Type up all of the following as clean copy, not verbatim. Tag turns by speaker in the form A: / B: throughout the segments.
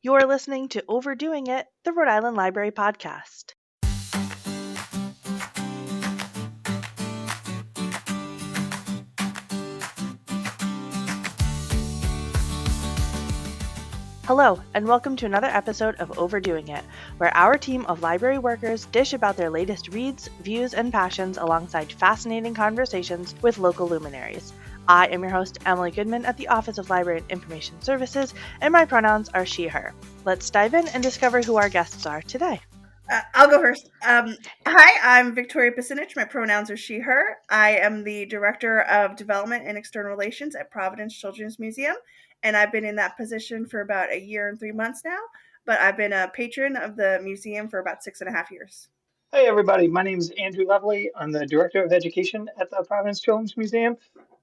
A: You're listening to Overdoing It, the Rhode Island Library podcast. Hello, and welcome to another episode of Overdoing It, where our team of library workers dish about their latest reads, views, and passions alongside fascinating conversations with local luminaries. I am your host, Emily Goodman at the Office of Library and Information Services, and my pronouns are she, her. Let's dive in and discover who our guests are today.
B: I'll go first. Hi, I'm Victoria Pasinich. My pronouns are she, her. I am the Director of Development and External Relations at Providence Children's Museum, and I've been in that position for about a year and 3 months now, but I've been a patron of the museum for about 6.5 years.
C: Hey everybody, my name is Andrew Lovely. I'm the Director of Education at the Providence Children's Museum.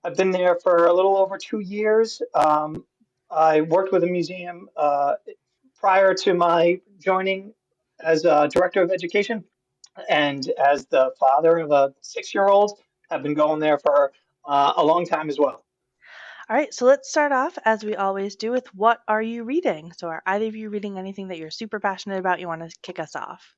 C: I've been there for a little over 2 years. I worked with the museum prior to my joining as Director of Education, and as the father of a 6-year-old, I've been going there for a long time as well.
A: All right, so let's start off, as we always do, with what are you reading? So are either of you reading anything that you're super passionate about you want to kick us off?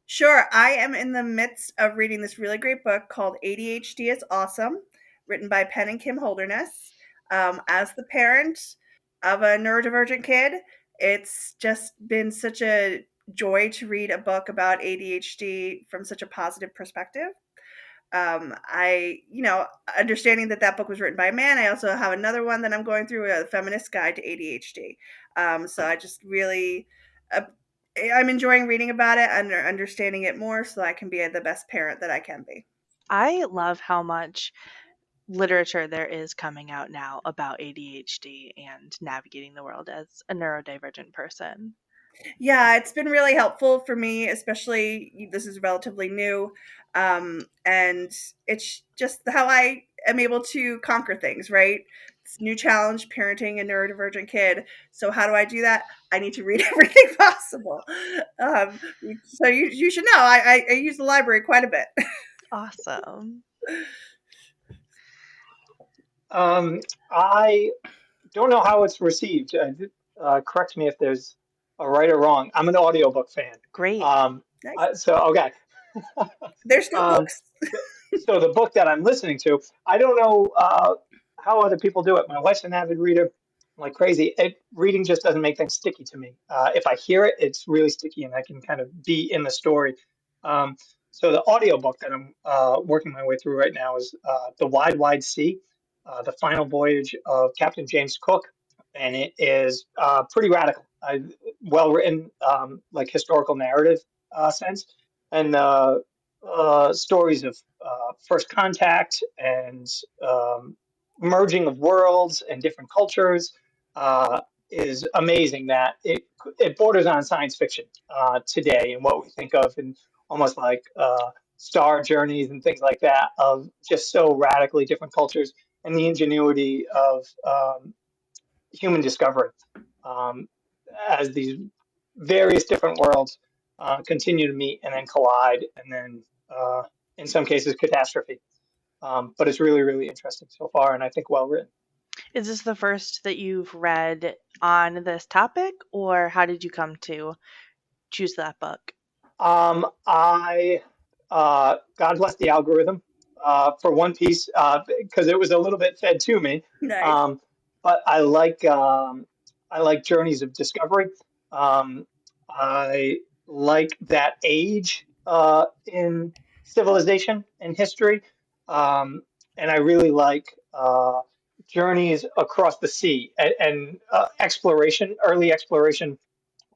B: Sure, I am in the midst of reading this really great book called ADHD is Awesome, written by Penn and Kim Holderness. As the parent of a neurodivergent kid, it's just been such a joy to read a book about ADHD from such a positive perspective. Understanding that book was written by a man, I also have another one that I'm going through, a feminist guide to ADHD. So I just really, I'm enjoying reading about it and understanding it more so I can be the best parent that I can be.
A: I love how much literature there is coming out now about ADHD and navigating the world as a neurodivergent person.
B: Yeah, it's been really helpful for me, especially this is relatively new. And it's just how I am able to conquer things, right? It's a new challenge parenting a neurodivergent kid. So how do I do that? I need to read everything possible. So you should know I use the library quite a bit.
A: Awesome.
C: I don't know how it's received. Correct me if there's a right or wrong. I'm an audiobook fan.
A: Great.
B: Nice.
C: Okay.
B: There's still
C: Um,
B: books.
C: so the book that I'm listening to, I don't know how other people do it. My wife's an avid reader, like crazy. Reading just doesn't make things sticky to me. If I hear it, it's really sticky, and I can kind of be in the story. Um, so the audiobook that I'm working my way through right now is The Wide, Wide Sea, The Final Voyage of Captain James Cook, and it is pretty radical. Well written, like historical narrative sense, and stories of first contact and merging of worlds and different cultures is amazing. That it borders on science fiction today, and what we think of in almost like star journeys and things like that, of just so radically different cultures and the ingenuity of human discovery um, as these various different worlds continue to meet and then collide, and then in some cases catastrophe. But it's really, really interesting so far, and I think well written.
A: Is this the first that you've read on this topic, or how did you come to choose that book?
C: I God bless the algorithm for One Piece because it was a little bit fed to me.
B: Nice.
C: But I like journeys of discovery. Um, I like that age in civilization and history, and I really like journeys across the sea and exploration, early exploration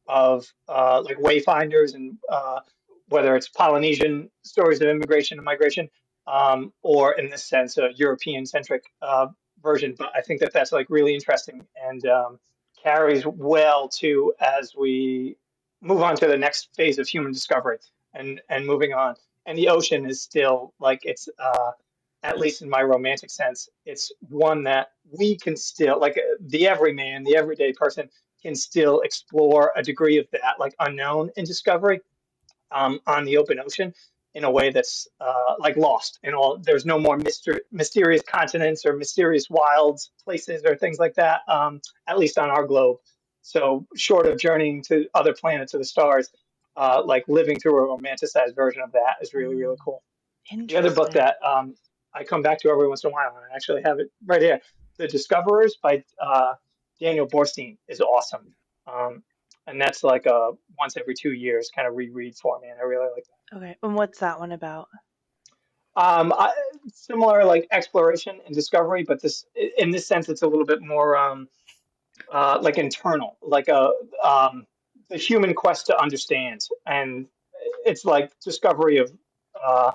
C: of like wayfinders and whether it's Polynesian stories of immigration and migration, or in this sense a European centric version. But I think that that's like really interesting and carries well to as we move on to the next phase of human discovery and moving on. And the ocean is still like it's at least in my romantic sense, it's one that we can still like the everyman, the everyday person can still explore a degree of that like unknown in discovery on the open ocean in a way that's like lost and all. There's no more mysterious continents or mysterious wilds places or things like that, at least on our globe. So short of journeying to other planets or the stars, like living through a romanticized version of that is really, really cool. The other book
A: Interesting.
C: that I come back to every once in a while, and I actually have it right here, The Discoverers by Daniel Borstein is awesome. And that's like a once every 2 years kind of reread for me, and I really like
A: Okay. And what's that one about?
C: that. Similar like exploration and discovery, but this in this sense, it's a little bit more like internal, like a the human quest to understand, and it's like discovery of uh,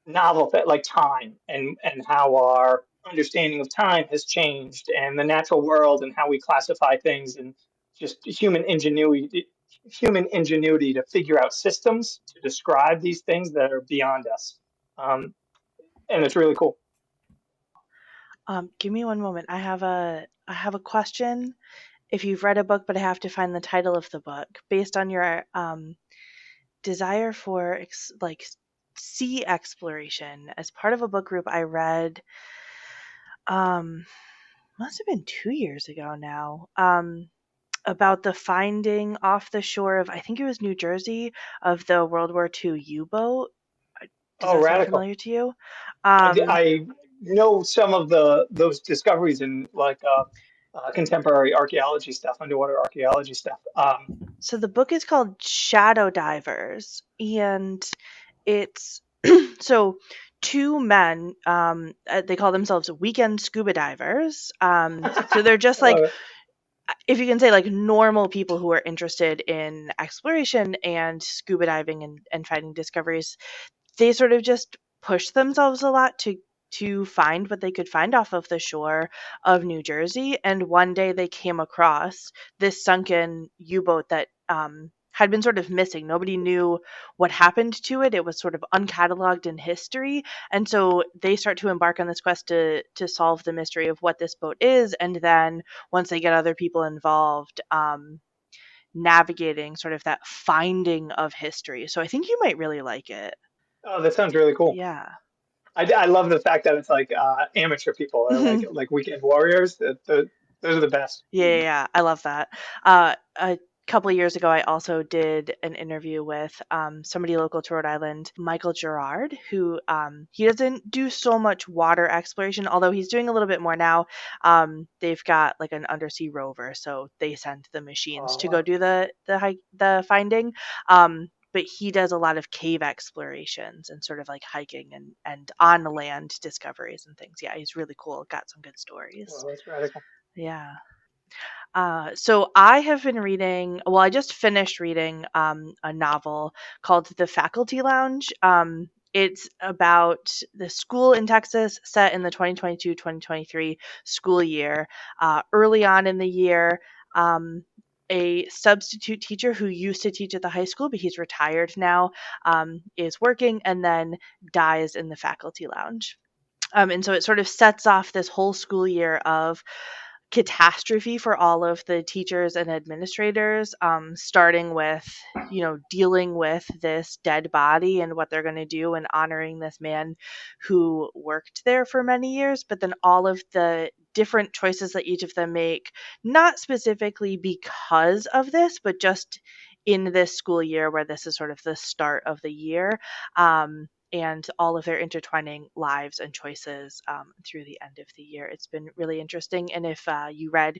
C: novel like time and how our understanding of time has changed, and the natural world and how we classify things, and just human ingenuity to figure out systems to describe these things that are beyond us. And it's really cool.
A: Give me one moment. I have a question. If you've read a book, but I have to find the title of the book based on your desire for sea exploration. As part of a book group I read, um, must have been 2 years ago now. About the finding off the shore of, I think it was New Jersey, of the World War II U-boat. Does
C: Oh,
A: that sound
C: radical!
A: familiar to you?
C: I know some of the those discoveries in like contemporary archaeology stuff, underwater archaeology stuff.
A: So the book is called Shadow Divers, and it's so two men. They call themselves weekend scuba divers. So they're just
C: I love
A: like,
C: it.
A: if you can say, like normal people who are interested in exploration and scuba diving and finding discoveries. They sort of just pushed themselves a lot to find what they could find off of the shore of New Jersey. And one day they came across this sunken U-boat that had been sort of missing. Nobody knew what happened to it. It was sort of uncatalogued in history. And so they start to embark on this quest to solve the mystery of what this boat is. And then once they get other people involved, navigating sort of that finding of history. So I think you might really like it.
C: Oh, that sounds really cool.
A: Yeah.
C: I love the fact that it's like amateur people or like
A: Yeah,
C: weekend warriors. Those are the best.
A: yeah, yeah. I love that. A couple of years ago, I also did an interview with somebody local to Rhode Island, Michael Gerard, who he doesn't do so much water exploration, although he's doing a little bit more now. They've got like an undersea rover, so they send the machines
C: Oh,
A: to go
C: wow.
A: do the finding. But he does a lot of cave explorations and sort of like hiking and on land discoveries and things. Yeah, he's really cool. Got some good stories.
C: Well, that's radical.
A: Yeah. So I have been reading, well, I just finished reading a novel called The Faculty Lounge. It's about the school in Texas set in the 2022-2023 school year. Early on in the year, a substitute teacher who used to teach at the high school, but he's retired now, is working and then dies in the faculty lounge. And so it sort of sets off this whole school year of catastrophe for all of the teachers and administrators, starting with, dealing with this dead body and what they're going to do and honoring this man who worked there for many years, but then all of the different choices that each of them make, not specifically because of this, but just in this school year where this is sort of the start of the year. And all of their intertwining lives and choices through the end of the year. It's been really interesting. And if you read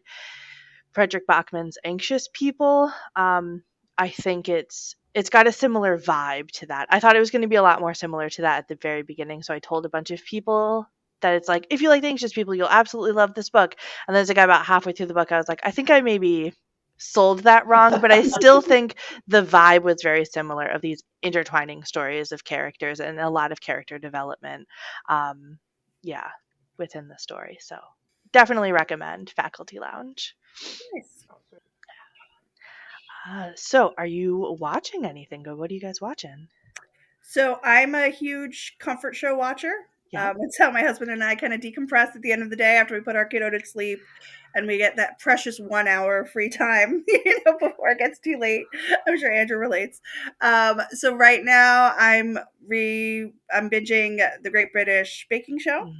A: Frederick Bachman's Anxious People, I think it's got a similar vibe to that. I thought it was going to be a lot more similar to that at the very beginning, so I told a bunch of people that it's like, if you like the Anxious People, you'll absolutely love this book. And there's a guy about halfway through the book, I was like, I think I maybe sold that wrong, but I still think the vibe was very similar of these intertwining stories of characters and a lot of character development. Um, yeah, within the story. So definitely recommend Faculty Lounge.
B: Nice.
A: So, are you watching anything good? What are you guys watching?
B: So I'm a huge comfort show watcher.
A: Yeah.
B: It's how my husband and I kind of decompress at the end of the day after we put our kiddo to sleep, and we get that precious 1 hour of free time, before it gets too late. I'm sure Andrew relates. So right now I'm binging the Great British Baking Show.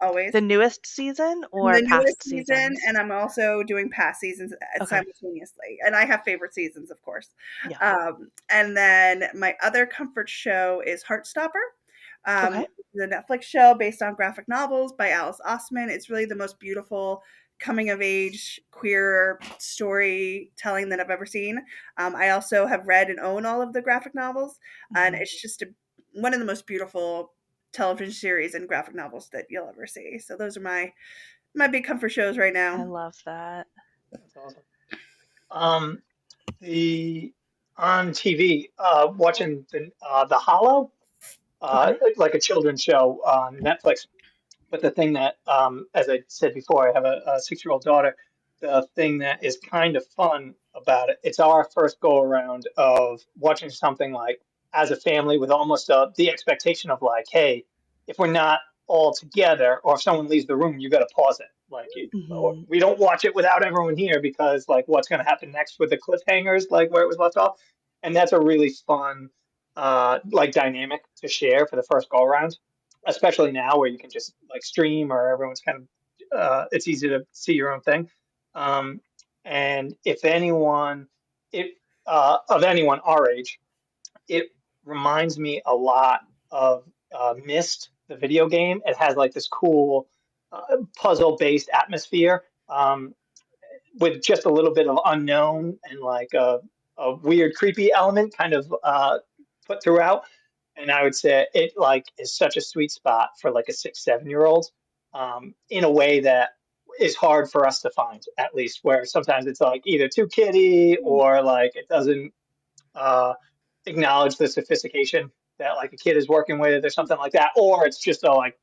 B: always.
A: The newest season or
B: The newest
A: past
B: season,
A: seasons?
B: and I'm also doing past seasons
A: Okay.
B: simultaneously. And I have favorite seasons, of course.
A: Yeah.
B: And then my other comfort show is Heartstopper.
A: Okay.
B: The Netflix show based on graphic novels by Alice Oseman. It's really the most beautiful coming of age queer storytelling that I've ever seen. I also have read and own all of the graphic novels, and
A: Mhm.
B: it's just one of the most beautiful television series and graphic novels that you'll ever see. So those are my big comfort shows right
A: I
B: now.
A: love that.
C: That's awesome. Um, the on TV, watching the Hollow,
A: Okay.
C: like a children's show on Netflix. But the thing that, as I said before, I have a 6-year-old daughter. The thing that is kind of fun about it, it's our first go around of watching something like as a family with almost the expectation of like, hey, if we're not all together or if someone leaves the room, you got to pause it. Like,
A: Mhm.
C: we don't watch it without everyone here because like what's going to happen next with the cliffhangers, like where it was left off. And that's a really fun, like dynamic to share for the first go around, especially now where you can just like stream or everyone's kind of it's easy to see your own thing. Um, and if anyone, it of anyone our age, it reminds me a lot of Myst, the video game. It has like this cool puzzle based atmosphere. With just a little bit of unknown and like a weird, creepy element kind of put throughout. And I would say it like is such a sweet spot for like a 6, 7 year old, in a way that is hard for us to find, at least where sometimes it's like either too kiddie or like it doesn't uh, acknowledge the sophistication that like a kid is working with or something like that, or it's just like,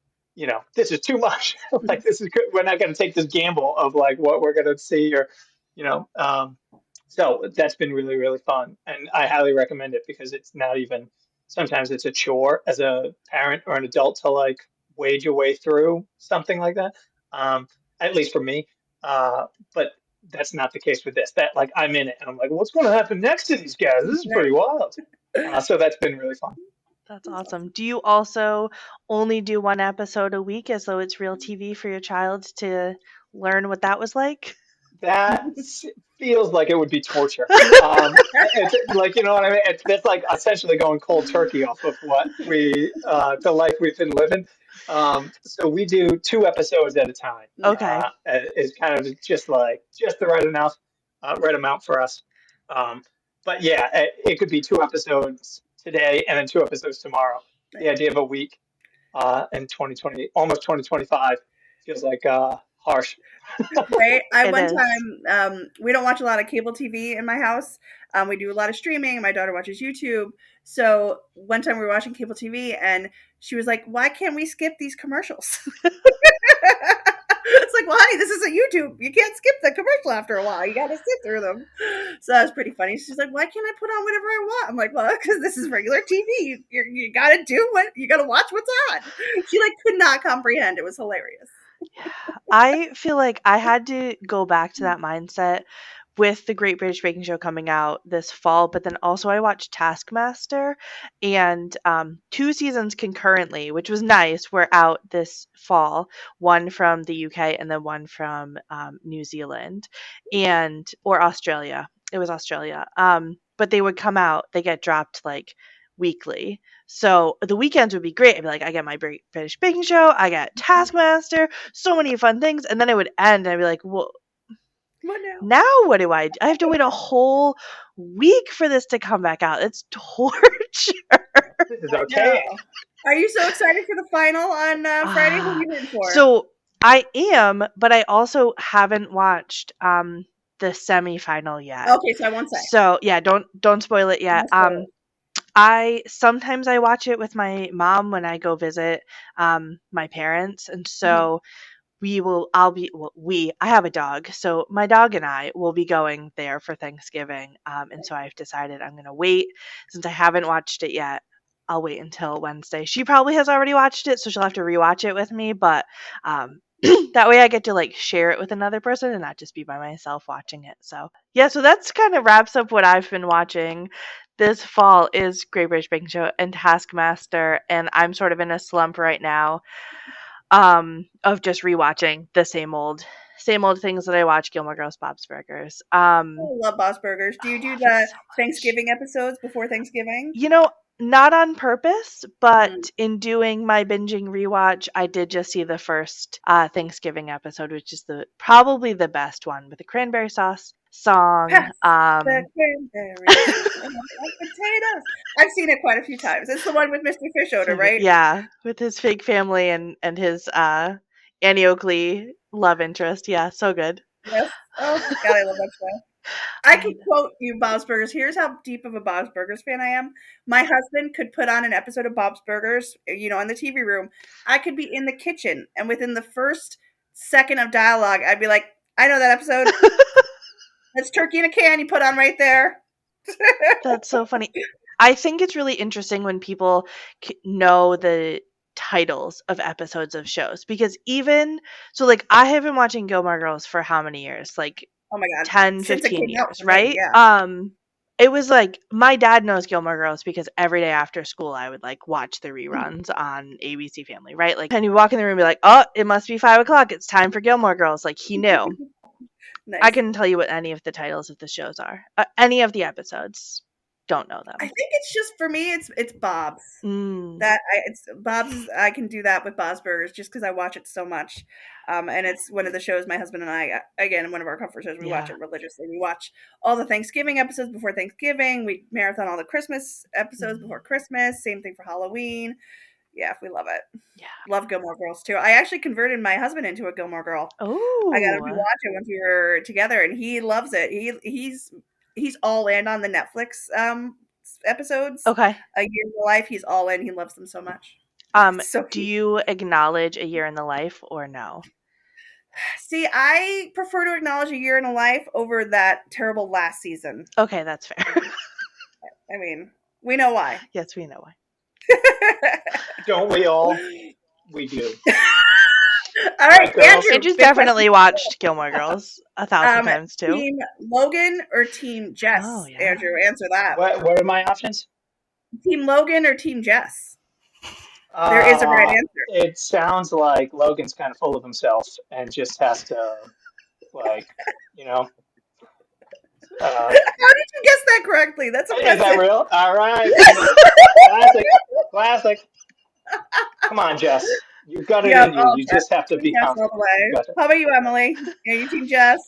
C: this is too much. Like this is good. We're not going to take this gamble of like what we're going to see or, you know. So that's been really really fun, and I highly recommend it because it's not even. Sometimes it's a chore as a parent or an adult to like wade your way through something like that. Um, at least for me. But that's not the case with this. That like I'm in it and I'm like, what's going to happen next to these guys? This is pretty
B: Right.
C: wild. So that's been really fun.
A: That's awesome. Do you also only do one episode a week as though it's real TV for your child to learn what that was like?
C: That feels like it would be torture. It's like what I mean. That's like essentially going cold turkey off of what the life we've been living. So we do 2 episodes at a time.
A: Okay.
C: Is kind of just the right amount for us. Um, but yeah, it could be 2 episodes today and then 2 episodes tomorrow. The idea of a week in 2020, almost 2025, feels like harsh.
B: Right. I
A: It
B: one
A: is.
B: time we don't watch a lot of cable TV in my house. We do a lot of streaming. My daughter watches YouTube. So one time we were watching cable TV and she was like, "Why can't we skip these commercials?" It's like, "Well, honey, this isn't YouTube. You can't skip the commercial after a while. You got to sit through them." So that was pretty funny. She's like, "Why can't I put on whatever I want?" I'm like, "Well, because this is regular TV. You got to do what you got to watch what's on." She like could not comprehend. It was hilarious.
A: I feel like I had to go back to that mindset with the Great British Baking Show coming out this fall, but then also I watched Taskmaster, and 2 seasons concurrently, which was nice, were out this fall. One from the UK and then one from New Zealand, and or Australia. It was Australia. But they would come out. They get dropped like weekly. So the weekends would be great. I'd be like, I get my British Baking Show, I got Taskmaster, so many fun things, and then it would end, and I'd be like, well,
B: What now?
A: now what do I do? I have to wait a whole week for this to come back out. It's torture.
C: This is
B: I know.
C: archaic.
B: Are you so excited for the final on Friday? Who are
A: Ah,
B: you rooting for?
A: so I am, but I also haven't watched the semifinal yet.
B: Okay, so I won't say.
A: So yeah, don't spoil it yet.
B: No spoilers.
A: I sometimes I watch it with my mom when I go visit my parents, and
B: Mhm.
A: so we will I'll be well, we I have a dog, so my dog and I will be going there for Thanksgiving, and so I've decided I'm gonna wait since I haven't watched it yet. I'll wait until Wednesday. She probably has already watched it, so she'll have to rewatch it with me, but that way I get to like share it with another person and not just be by myself watching it. So yeah, so that's kind of wraps up what I've been watching this fall is Great British Baking Show and Taskmaster, and I'm sort of in a slump right now. of just rewatching the same old things that I watch. Gilmore Girls, Bob's Burgers.
B: I love Bob's Burgers. Do you
A: I
B: do
A: love it
B: the
A: so much.
B: Thanksgiving episodes before Thanksgiving?
A: You know, not on purpose, but
B: Mm.
A: in doing my binging rewatch, I did just see the first Thanksgiving episode, which is probably the best one with the cranberry sauce song.
B: Pass the cranberries and potatoes. I've seen it quite a few times. It's the one with Mr. Fish Odor,
A: So good.
B: right?
A: Yeah, with his fake family and his Annie Oakley love interest. Yeah, so good.
B: Yes. Oh God, I love that show. I
A: I
B: could
A: know.
B: quote you Bob's Burgers. Here's how deep of a Bob's Burgers fan I am. My husband could put on an episode of Bob's Burgers, in the TV room. I could be in the kitchen, and within the first second of dialogue, I'd be like, I know that episode. That's turkey in a can you put on right there.
A: That's so funny. I think it's really interesting when people know the titles of episodes of shows, because even so, like, I have been watching Gilmore Girls for how many years? Like
B: Oh my God.
A: 10,
B: Since it
A: 15
B: came out
A: years,
B: for me,
A: right?
B: yeah.
A: It was like my dad knows Gilmore Girls because every day after school I would like watch the reruns on ABC Family, right? Like, and you walk in the room and be like, oh, it must be 5 o'clock. It's time for Gilmore Girls. Like, he knew. I
B: Nice.
A: couldn't tell you what any of the titles of the shows are. Any of the episodes. Don't know them.
B: I think it's just for me. It's Bob's.
A: Mm,
B: It's Bob's. I can do that with Bob's Burgers just because I watch it so much, and it's one of the shows my husband and I, again, one of our comfort shows. We watch
A: yeah.
B: it religiously. We watch all the Thanksgiving episodes before Thanksgiving. We marathon all the Christmas episodes before Christmas. Same thing for Halloween. Yeah, we love it.
A: Yeah.
B: Love Gilmore Girls too. I actually converted my husband into a Gilmore Girl. I got him to
A: Oh.
B: watch it once we were together, and he loves it. He's all in on the Netflix episodes.
A: Okay.
B: A Year in the Life. He's all in. He loves them so much. So
A: Do
B: cute.
A: you acknowledge a year in the life or no?
B: See, I prefer to acknowledge A Year in a Life over that terrible last season.
A: Okay, that's fair.
B: I mean, we know why.
A: Yes, we know why.
C: Don't we all? We do.
B: All right,
C: girls.
B: Andrew.
A: Andrew's
B: big
A: definitely watched Gilmore Girls 1,000 times too.
B: Team Logan or Team Jess?
A: Oh, yeah.
B: Andrew, answer that.
C: What are my options?
B: Team Logan or Team Jess? There is a right answer.
C: It sounds like Logan's kind of full of himself and just has to, like,
B: How did you guess that correctly? That's impressive.
C: Is that real? All right. Classic. Come on, Jess. You've got it in you. You just have to be confident.
B: How about you, Emily? Are you Team Jess?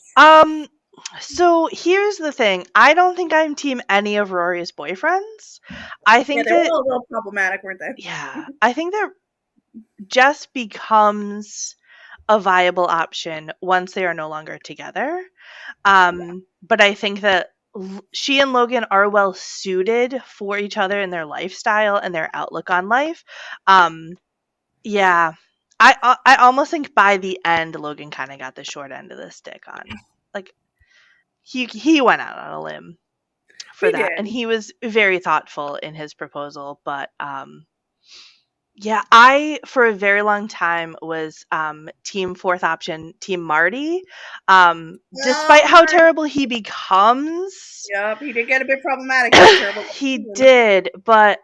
A: So here's the thing. I don't think I'm team any of Rory's boyfriends. I think
B: they were all a little problematic, weren't they?
A: Yeah. I think that Jess becomes a viable option once they are no longer together. But I think that she and Logan are well suited for each other in their lifestyle and their outlook on life. Yeah. I almost think by the end Logan kind of got the short end of the stick on, like, he went out on a limb for that, and he was very thoughtful in his proposal. But yeah, I for a very long time was team fourth option, Team Marty. Despite how terrible he becomes.
B: Yep, he did get a bit problematic. Terrible.
A: He did, but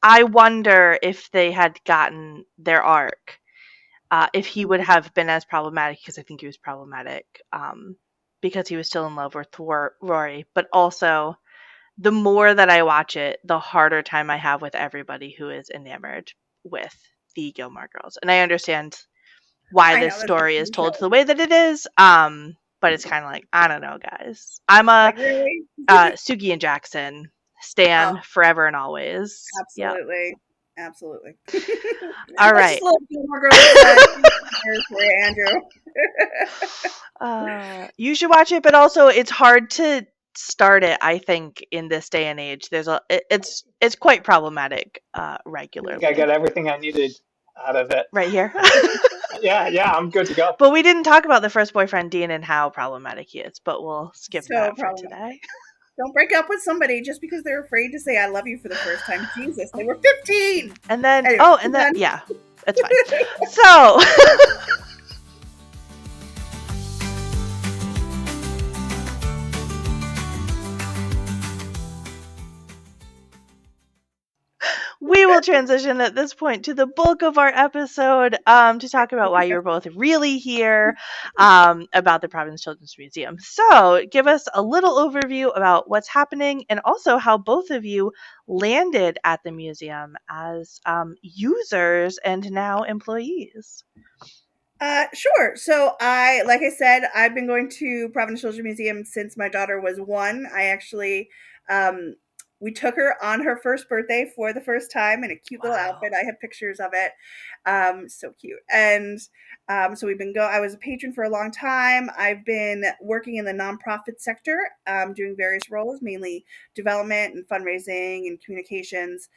A: I wonder if they had gotten their arc, if he would have been as problematic, because I think he was problematic because he was still in love with Rory. But also, the more that I watch it, the harder time I have with everybody who is enamored with the Gilmore Girls. And I understand why this story is told the way that it is, but it's kind of like, I don't know, guys. I'm a Suki and Jackson stan forever and always.
B: Absolutely.
A: Yep.
B: Absolutely.
A: All right.
B: Andrew.
A: You should watch it, but also it's hard to start it, I think, in this day and age. It's quite problematic regularly.
C: I got everything I needed out of it.
A: Right here.
C: Yeah, I'm good to go.
A: But we didn't talk about the first boyfriend, Dean, and how problematic he is, but we'll skip that for today.
B: Don't break up with somebody just because they're afraid to say I love you for the first time. Jesus, they were 15.
A: And then,
B: anyway,
A: yeah, that's fine. So, we will will transition at this point to the bulk of our episode to talk about why you're both really here about the Providence Children's Museum. So, give us a little overview about what's happening and also how both of you landed at the museum as users and now employees.
B: Sure. So like I said, I've been going to Providence Children's Museum since my daughter was 1. I actually, um, we took her on her first birthday for the first time in a cute little
A: Wow.
B: outfit. I have pictures of it. So cute. And so I was a patron for a long time. I've been working in the nonprofit sector, doing various roles, mainly development and fundraising and communications,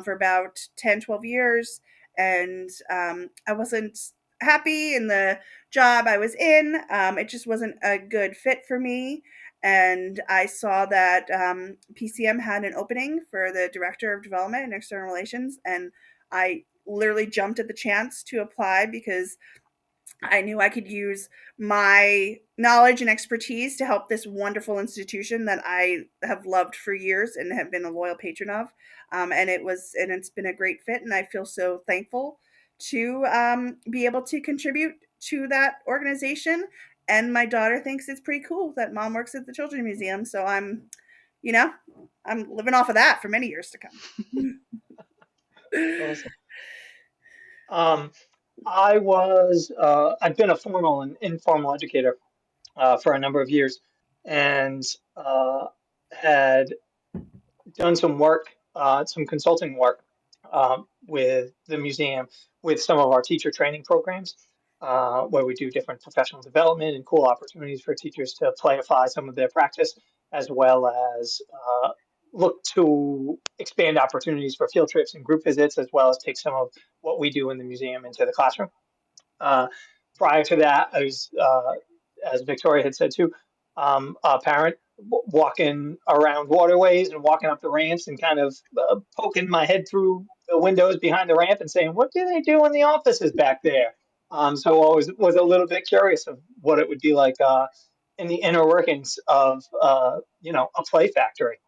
B: for about 10, 12 years. And I wasn't happy in the job I was in. It just wasn't a good fit for me. And I saw that PCM had an opening for the director of development and external relations. And I literally jumped at the chance to apply because I knew I could use my knowledge and expertise to help this wonderful institution that I have loved for years and have been a loyal patron of. And it's been a great fit, and I feel so thankful to be able to contribute to that organization. And my daughter thinks it's pretty cool that mom works at the Children's Museum, so you know, I'm living off of that for many years to come.
C: Awesome. Um, I've been a formal and informal educator for a number of years, and uh, had done some work, some consulting work with the museum, with some of our teacher training programs, where we do different professional development and cool opportunities for teachers to playify some of their practice, as well as look to expand opportunities for field trips and group visits, as well as take some of what we do in the museum into the classroom. Uh, Prior to that, I was, as Victoria had said too, a parent walking around waterways and walking up the ramps and kind of poking my head through the windows behind the ramp and saying, "What do they do in the offices back there?" So I was a little bit curious of what it would be like in the inner workings of a play factory.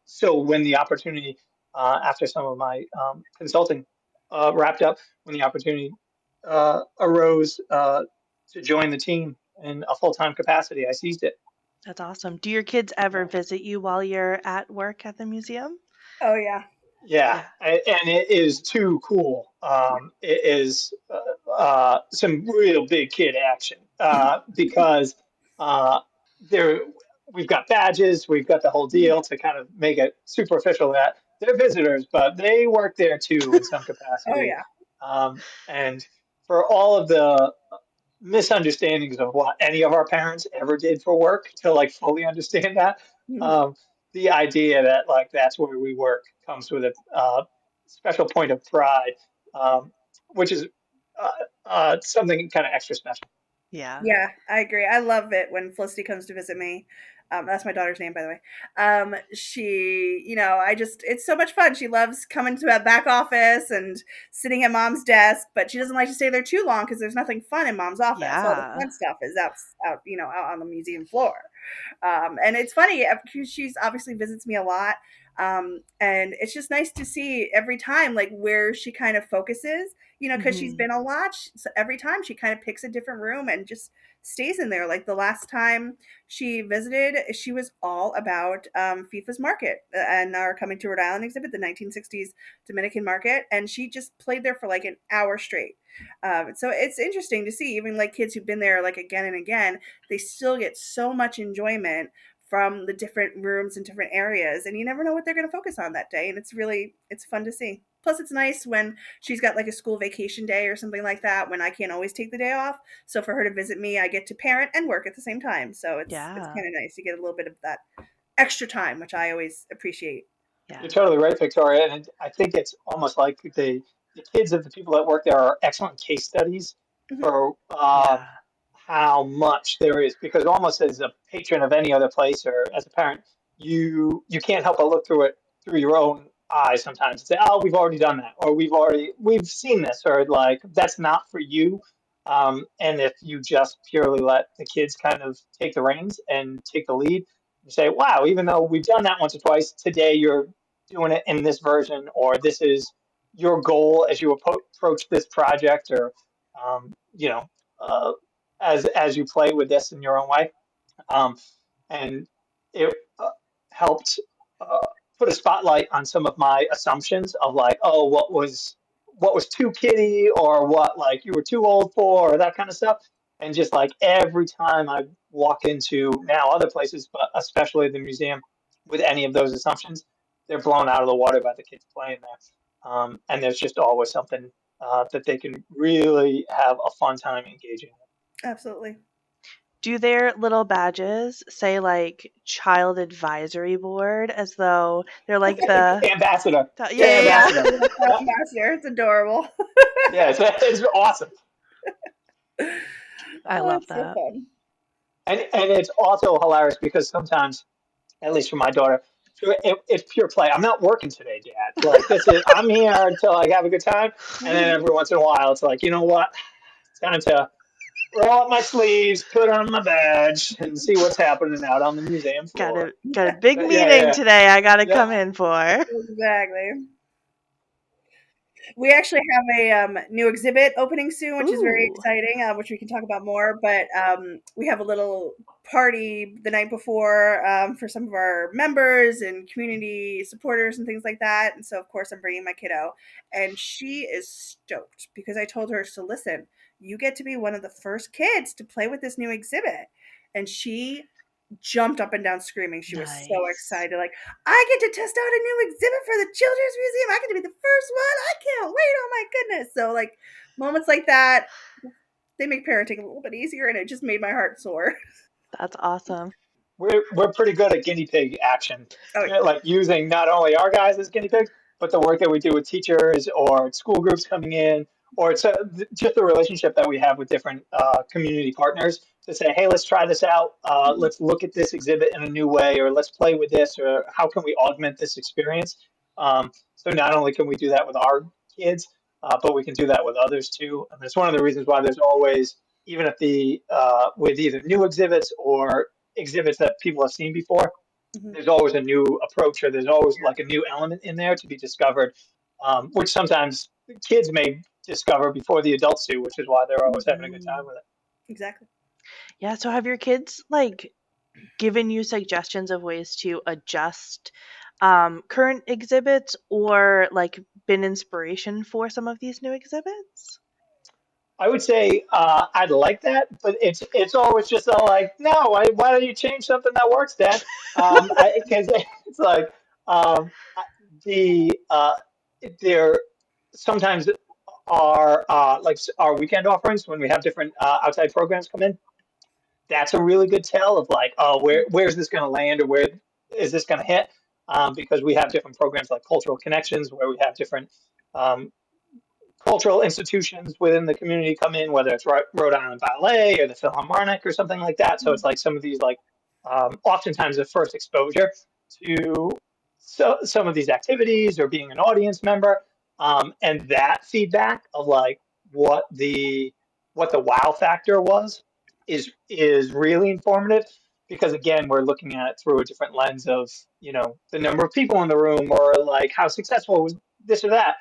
C: So when the opportunity, after some of my consulting wrapped up, when the opportunity arose to join the team in a full time capacity, I seized it.
A: That's awesome. Do your kids ever visit you while you're at work at the museum?
B: Oh yeah.
C: Yeah,
A: Yeah.
C: and it is too cool. It is some real big kid action because uh, there we've got badges, we've got the whole deal to kind of make it superficial that they're visitors, but they work there too in some
B: Oh
C: capacity.
B: yeah.
C: And for all of the misunderstandings of what any of our parents ever did for work to like fully understand that. Um, the idea that like that's where we work comes with a special point of pride, which is uh, something kind of extra special.
A: Yeah.
B: Yeah, I agree. I love it when Felicity comes to visit me. That's my daughter's name, by the way. It's so much fun. She loves coming to that back office and sitting at mom's desk, but she doesn't like to stay there too long because there's nothing fun in mom's office. All the
A: Yeah.
B: fun stuff is out on the museum floor. And it's funny because she's obviously visits me a lot. And it's just nice to see every time like where she kind of focuses, because she's
A: Hmm.
B: been a lot. So every time she kind of picks a different room and just stays in there. Like the last time she visited, she was all about FIFA's market and our Coming to Rhode Island exhibit, the 1960s Dominican market. And she just played there for like an hour straight. So it's interesting to see, even like kids who've been there like again and again, they still get so much enjoyment from the different rooms and different areas, and you never know what they're going to focus on that day, and it's fun to see. Plus it's nice when she's got like a school vacation day or something like that when I can't always take the day off, so for her to visit me I get to parent and work at the same time, so it's
A: Yeah.
B: kind of nice to get a little bit of that extra time, which I always appreciate.
A: Yeah.
C: You're totally right, Victoria, and I think it's almost like the kids of the people that work there are excellent case studies
B: Hmm.
C: for
A: Yeah.
C: how much there is. Because almost as a patron of any other place or as a parent, you can't help but look through it through your own eyes sometimes and say, "Oh, we've already done that," or we've seen this," or like that's not for you. And if you just purely let the kids kind of take the reins and take the lead, you say, "Wow, even though we've done that once or twice, today doing it in this version, or this is your goal as you approach this project, or you know, uh, as you play with this in your own way. Um, and it helped uh, put a spotlight on some of my assumptions of like, oh, what was too kiddie, or what like you were too old for, or that kind of stuff. And just like every time I walk into now other places, but especially the museum, with any of those assumptions, they're blown out of the water by the kids playing there. And there's just always something that they can really have a fun time engaging
B: Absolutely.
A: Do their little badges say like child advisory board as though they're like
C: in.
A: the
C: Ambassador.
A: yeah,
C: Yeah,
A: yeah,
B: Yeah,
A: yeah.
C: ambassador.
B: little
C: Yeah,
B: master. It's adorable.
C: yeah, it's awesome.
A: I
B: Oh,
A: love
B: it's so
A: that.
B: fun.
C: And it's also hilarious because sometimes, at least for my daughter, it's pure play. I'm not working today, Dad. Like this is I'm here until I have a good time, and then every once in a while it's like, you know what? It's time to roll up my sleeves, put on my badge, and see what's happening out on the museum
A: Got
C: floor.
A: a big
C: Yeah,
A: meeting
C: yeah,
A: today I gotta
C: yeah.
A: come in for.
B: Exactly. We actually have a new exhibit opening soon, which is very
A: Ooh,
B: exciting, which we can talk about more. But we have a little party the night before for some of our members and community supporters and things like that. And so, of course, I'm bringing my kiddo, and she is stoked because I told her, so listen, you get to be one of the first kids to play with this new exhibit. And she jumped up and down screaming. She was so
A: nice.
B: excited. Like, I get to test out a new exhibit for the Children's Museum. I get to be the first one. I can't wait. Oh my goodness. So, like, moments like that, they make parenting a little bit easier, and it just made my heart soar.
A: That's awesome.
C: We're pretty good at guinea pig action,
B: Oh,
C: yeah, like using not only our guys as guinea pigs, but the work that we do with teachers or school groups coming in, or it's just the relationship that we have with different community partners to say, hey, let's try this out.
B: mhm,
C: Let's look at this exhibit in a new way, or let's play with this, or how can we augment this experience? So not only can we do that with our kids, but we can do that with others too. And that's one of the reasons why there's always, even if the with either new exhibits or exhibits that people have seen before,
B: mhm.
C: there's always a new approach, or there's always like a new element in there to be discovered, which sometimes kids may discover before the adults do, which is why they're always having a good time
A: Mm.
C: with it.
B: Exactly.
A: Yeah, so have your kids like given you suggestions of ways to adjust current exhibits or like been inspiration for some of these new exhibits?
C: I would say I'd like that, but it's always just all like, no, why don't you change something that works, Dad? Because it's like the there sometimes are like our weekend offerings when we have different outside programs come in. That's a really good tell of like, oh, where's this going to land, or where is this going to hit? Because we have different programs like Cultural Connections, where we have different um, cultural institutions within the community come in, whether it's Rhode Island Ballet or the Philharmonic or something like that. So it's like some of these like oftentimes the first exposure to some of these activities or being an audience member, and that feedback of like what the what the wow factor was is really informative, because again we're looking at it through a different lens of, the number of people in the room, or like how successful was this or that,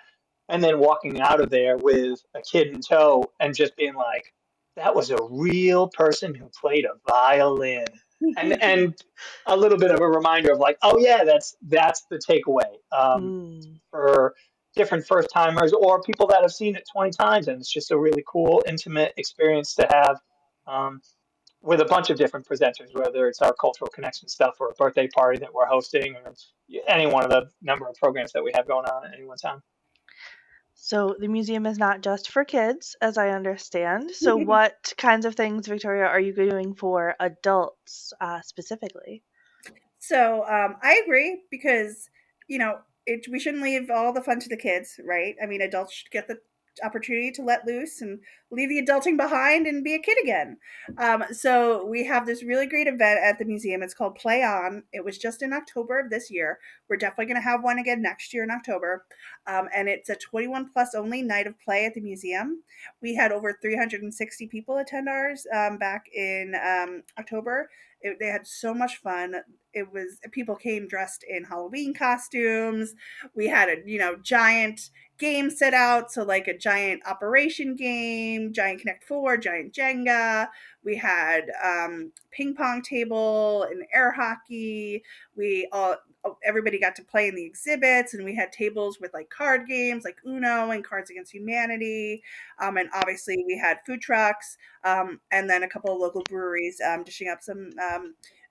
C: and then walking out of there with a kid in tow and just being like, that was a real person who played a violin. And a little bit of a reminder of like, oh yeah, that's the takeaway,
A: Mm.
C: for different first timers or people that have seen it 20 times, and it's just a really cool intimate experience to have, um, with a bunch of different presenters, whether it's our cultural connection stuff or a birthday party that we're hosting, or any one of the number of programs that we have going on at any one time.
A: So the museum is not just for kids, as I understand. So what kinds of things, Victoria, are you doing for adults specifically?
B: So I agree because we shouldn't leave all the fun to the kids, right? I mean, adults should get the opportunity to let loose and leave the adulting behind and be a kid again. So we have this really great event at the museum. It's called Play On. It was just in October of this year. We're definitely going to have one again next year in October, and it's a 21 plus only night of play at the museum. We had over 360 people attend ours back in October. They had so much fun. It was people came dressed in Halloween costumes. We had a giant game set out, so like a giant operation game, giant Connect Four, giant Jenga. We had ping pong table and air hockey. We all Everybody got to play in the exhibits, and we had tables with like card games like Uno and Cards Against Humanity. And obviously we had food trucks, and then a couple of local breweries dishing up some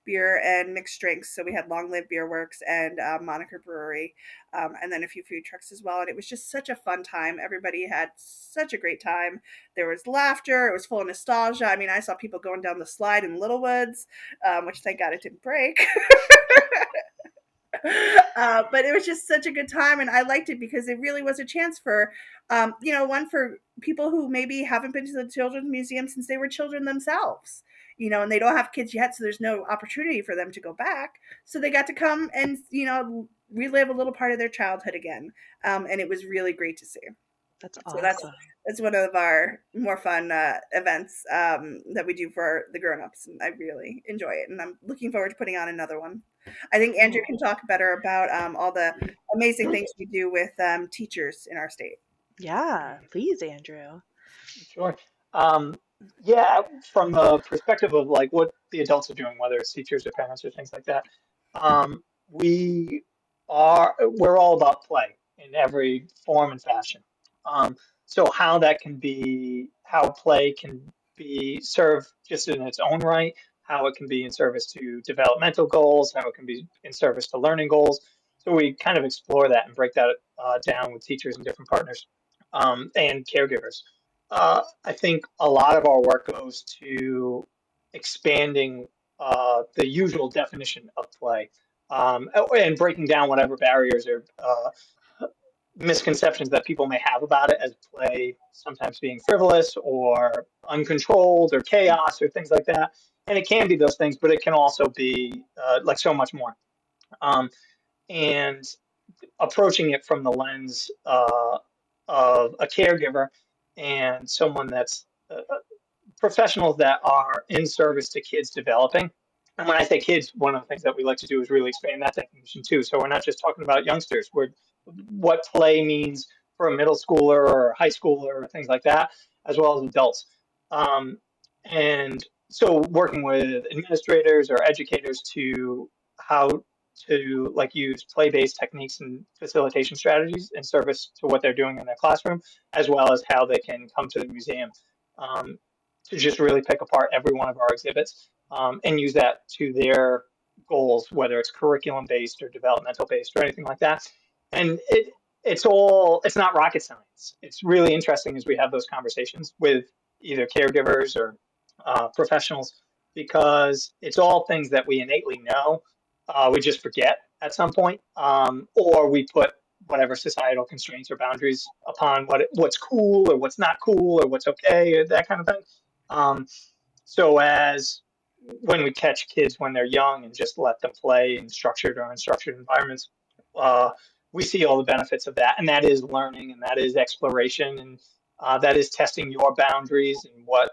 B: beer and mixed drinks. So we had Long Live Beer Works and Moniker Brewery, and then a few food trucks as well. And it was just such a fun time. Everybody had such a great time. There was laughter. It was full of nostalgia. I mean, I saw people going down the slide in Littlewoods, which thank God it didn't break. But it was just such a good time, and I liked it because it really was a chance for, one for people who maybe haven't been to the children's museum since they were children themselves, and they don't have kids yet, so there's no opportunity for them to go back. So they got to come and relive a little part of their childhood again, and it was really great to see.
A: That's
B: So
A: awesome.
B: that's one of our more fun events that we do for the grown-ups, and I really enjoy it, and I'm looking forward to putting on another one. I think Andrew can talk better about all the amazing things we do with teachers in our state.
A: Yeah, please, Andrew.
C: Sure. Um, yeah, from the perspective of like what the adults are doing, whether it's teachers or parents or things like that, we we're all about play in every form and fashion. Um, so how play can be served just in its own right, how it can be in service to developmental goals, how it can be in service to learning goals. So we kind of explore that and break that down with teachers and different partners and caregivers. I think a lot of our work goes to expanding the usual definition of play, and breaking down whatever barriers or misconceptions that people may have about it as play sometimes being frivolous or uncontrolled or chaos or things like that. And it can be those things, but it can also be like so much more. Um, and approaching it from the lens of a caregiver and someone that's professionals that are in service to kids developing. And when I say kids, one of the things that we like to do is really expand that definition too. So we're not just talking about youngsters. We're what play means for a middle schooler or a high schooler or things like that, as well as adults. Um, and so working with administrators or educators to how to like use play-based techniques and facilitation strategies in service to what they're doing in their classroom, as well as how they can come to the museum um, to just really pick apart every one of our exhibits and use that to their goals, whether it's curriculum based or developmental based or anything like that. And it's not rocket science. It's really interesting as we have those conversations with either caregivers or professionals because it's all things that we innately know. We just forget at some point, or we put whatever societal constraints or boundaries upon what's cool or what's not cool or what's okay or that kind of thing. Um, so as when we catch kids when they're young and just let them play in structured or unstructured environments, uh, we see all the benefits of that, and that is learning, and that is exploration, and that is testing your boundaries and what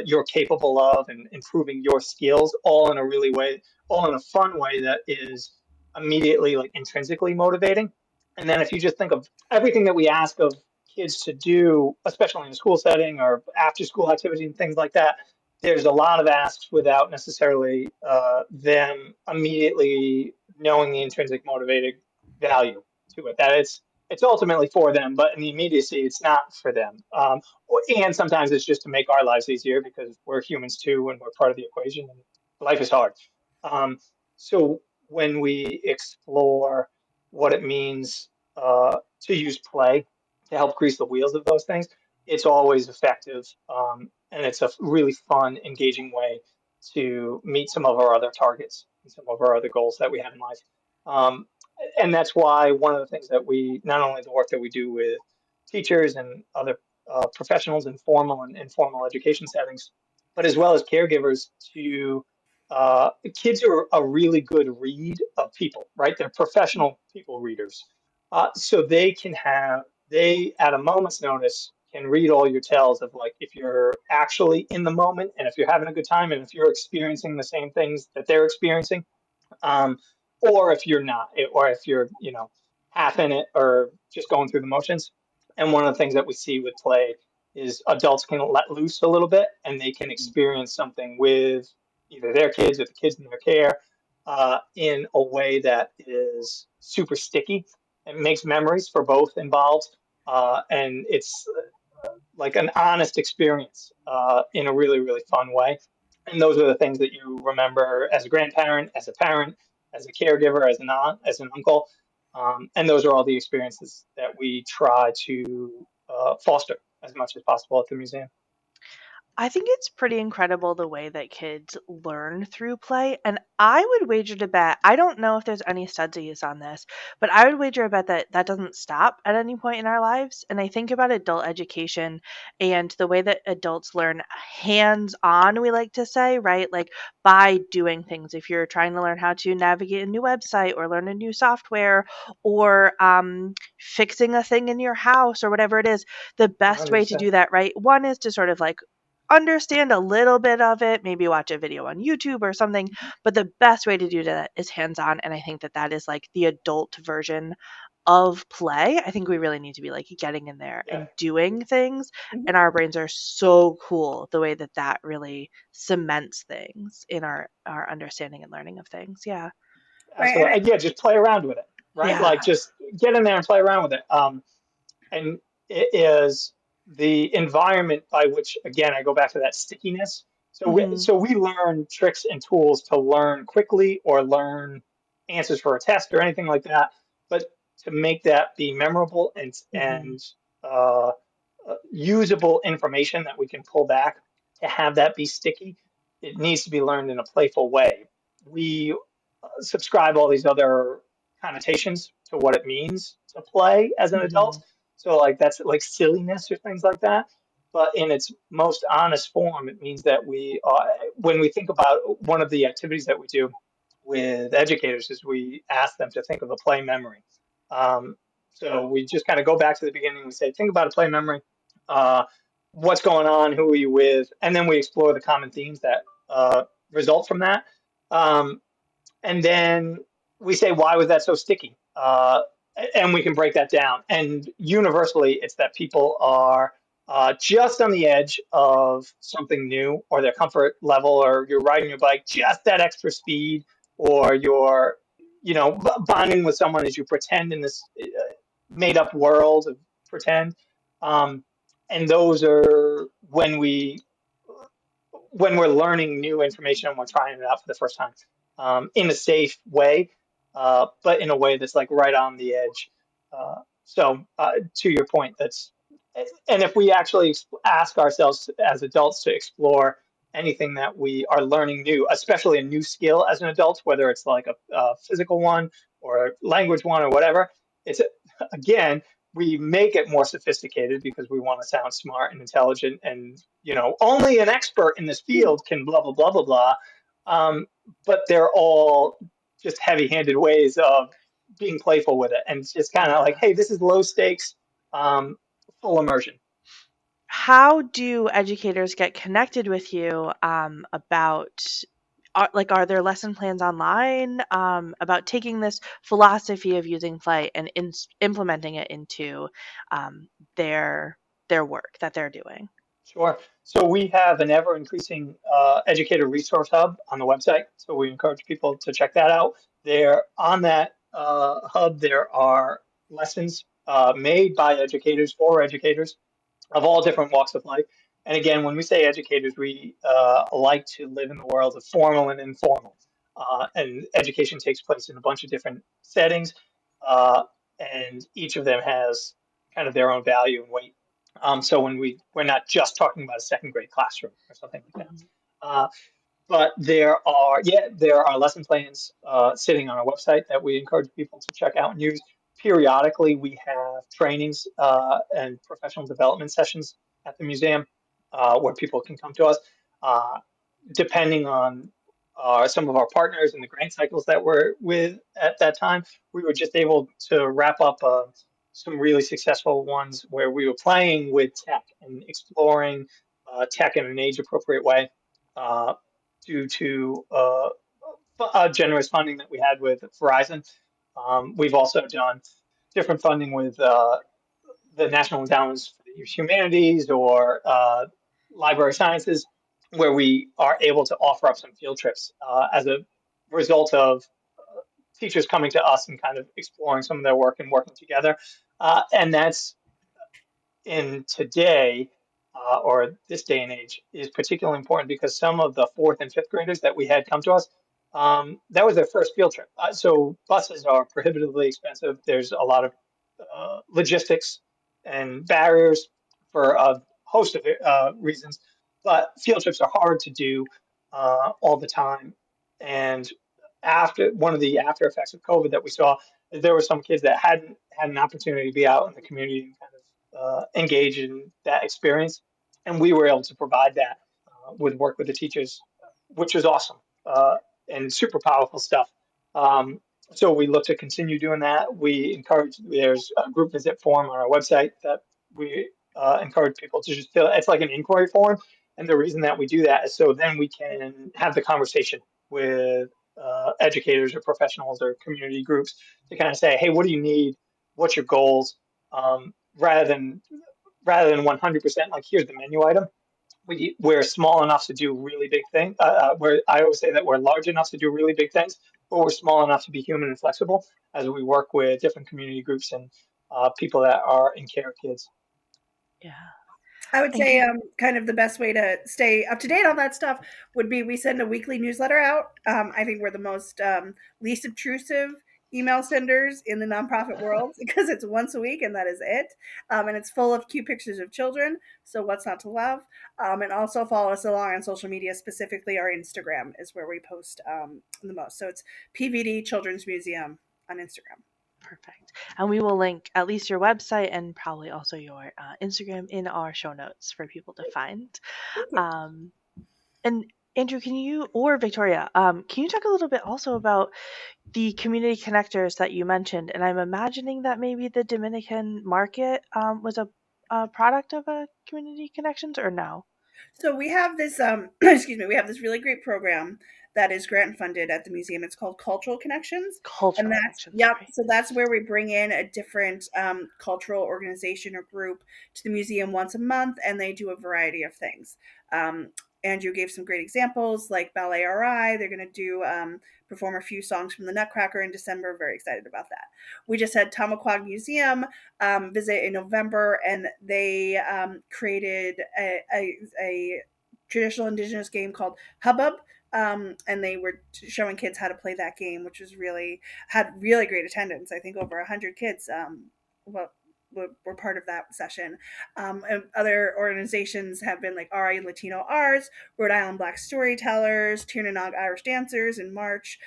C: you're capable of, and improving your skills, all in a fun way that is immediately like intrinsically motivating. And then if you just think of everything that we ask of kids to do, especially in a school setting or after school activity and things like that, there's a lot of asks without necessarily them immediately knowing the intrinsic motivated value to it. That it's ultimately for them, but in the immediacy, it's not for them. And sometimes it's just to make our lives easier because we're humans too, and we're part of the equation, and life is hard. Um, so when we explore what it means to use play to help grease the wheels of those things, it's always effective. And it's a really fun, engaging way to meet some of our other targets and some of our other goals that we have in life. Um, and that's why one of the things that not only the work that we do with teachers and other professionals in formal and informal education settings, but as well as caregivers to kids are a really good read of people, right? They're professional people readers. So they at a moment's notice, can read all your tells of like if you're actually in the moment and if you're having a good time and if you're experiencing the same things that they're experiencing, um, or if you're not, or if you're, half in it or just going through the motions. And one of the things that we see with play is adults can let loose a little bit and they can experience something with either their kids or the kids in their care in a way that is super sticky. It makes memories for both involved. And it's like an honest experience in a really, really fun way. And those are the things that you remember as a grandparent, as a parent, as a caregiver, as an aunt, as an uncle. And those are all the experiences that we try to foster as much as possible at the museum.
A: I think it's pretty incredible the way that kids learn through play. And I would wager to bet, I don't know if there's any studies on this, but I would wager a bet that that doesn't stop at any point in our lives. And I think about adult education and the way that adults learn hands on, we like to say, right? Like by doing things. If you're trying to learn how to navigate a new website or learn a new software or fixing a thing in your house or whatever it is, the best way to
C: 100%.
A: do that, right? One is to sort of like understand a little bit of it, maybe watch a video on YouTube or something, but the best way to do that is hands-on, and I think that that is like the adult version of play. I think we really need to be like getting in there
C: Yeah,
A: and doing things,
B: Mhm.
A: and our brains are so cool the way that that really cements things in our understanding and learning of things. Yeah.
B: Right. And
C: absolutely. And yeah, just play around with it, right?
A: Yeah.
C: Like just get in there and play around with it. And it is the environment by which, again, I go back to that stickiness. So
A: Mhm.
C: we learn tricks and tools to learn quickly or learn answers for a test or anything like that. But to make that be memorable and
A: Mhm.
C: uh, usable information that we can pull back to have that be sticky, it needs to be learned in a playful way. We subscribe all these other connotations to what it means to play as an adult.
A: Mhm.
C: So like that's like silliness or things like that. But in its most honest form, it means that when we think about one of the activities that we do with educators is we ask them to think of a play memory. Um, so we just kind of go back to the beginning. We say, think about a play memory. Uh, what's going on? Who are you with? And then we explore the common themes that result from that. Um, and then we say, why was that so sticky? And we can break that down. And universally, it's that people are just on the edge of something new, or their comfort level, or you're riding your bike just that extra speed, or you're, bonding with someone as you pretend in this made up world of pretend. Um, and those are when we're learning new information and we're trying it out for the first time in a safe way, but in a way that's like right on the edge. To your point, and if we actually ask ourselves as adults to explore anything that we are learning new, especially a new skill as an adult, whether it's like a physical one or a language one or whatever, it's again, we make it more sophisticated because we want to sound smart and intelligent and only an expert in this field can blah blah blah blah blah. But they're all just heavy-handed ways of being playful with it, and it's just kind of like,
A: Yeah.
C: hey, this is low stakes, um, full immersion.
A: How do educators get connected with you about are there lesson plans online about taking this philosophy of using play and implementing it into um, their their work that they're doing?
C: Sure. So we have an ever increasing educator resource hub on the website. So we encourage people to check that out. There on that hub, there are lessons made by educators for educators of all different walks of life. And again, when we say educators, we like to live in the world of formal and informal. And education takes place in a bunch of different settings, uh, and each of them has kind of their own value and weight. So when we're not just talking about a second grade classroom or something like that.
A: Mhm.
C: Uh, but there are lesson plans sitting on our website that we encourage people to check out and use. Periodically, we have trainings and professional development sessions at the museum where people can come to us. Uh, Depending on some of our partners and the grant cycles that we're with at that time, we were just able to wrap up a some really successful ones where we were playing with tech and exploring tech in an age appropriate way uh, due to generous funding that we had with Verizon. We've also done different funding with the National Endowments for the Humanities or Library Sciences, where we are able to offer up some field trips as a result of teachers coming to us and kind of exploring some of their work and working together. And that's in today or this day and age is particularly important because some of the fourth and fifth graders that we had come to us, that was their first field trip. So buses are prohibitively expensive. There's a lot of logistics and barriers for a host of reasons, but field trips are hard to do all the time. And after one of the after effects of COVID that we saw, there were some kids that hadn't had an opportunity to be out in the community and kind of engage in that experience. And we were able to provide that with work with the teachers, which was awesome and super powerful stuff. Um, so we look to continue doing that. We encourage, there's a group visit form on our website that we encourage people to just fill. It's like an inquiry form. And the reason that we do that is so then we can have the conversation with educators or professionals or community groups to kind of say, hey, what do you need? What's your goals? Rather than 100% like here's the menu item. We're small enough to do really big things. Where I always say that we're large enough to do really big things, but we're small enough to be human and flexible as we work with different community groups and people that are in care of kids.
A: Yeah.
B: I would
A: And
B: say kind of the best way to stay up to date on that stuff would be we send a weekly newsletter out. I think we're the most least obtrusive email senders in the nonprofit world because it's once a week and that is it. And it's full of cute pictures of children. So what's not to love? And also follow us along on social media, specifically our Instagram is where we post the most. So it's PVD Children's Museum on Instagram.
A: Perfect. And we will link at least your website and probably also your Instagram in our show notes for people to find. Um, and Andrew, can you, or Victoria, can you talk a little bit also about the community connectors that you mentioned? And I'm imagining that maybe the Dominican market was a product of a community connections, or no?
B: So we have this excuse me, we have this really great program that is grant funded at the museum. It's called Cultural Connections. And
A: Cultural
B: that's
A: connections,
B: yep.
A: right?
B: So that's where we bring in a different cultural organization or group to the museum once a month, and they do a variety of things. Andrew gave some great examples like Ballet RI. They're going to do perform a few songs from the Nutcracker in December. Very excited about that. We just had Tamaquag Museum visit in November, and they created a traditional indigenous game called Hubbub. And they were showing kids how to play that game, which was really had really great attendance. I think over 100 kids well, were part of that session. And other organizations have been like RI Latino Arts, Rhode Island Black Storytellers, Tiernanog Irish Dancers in March.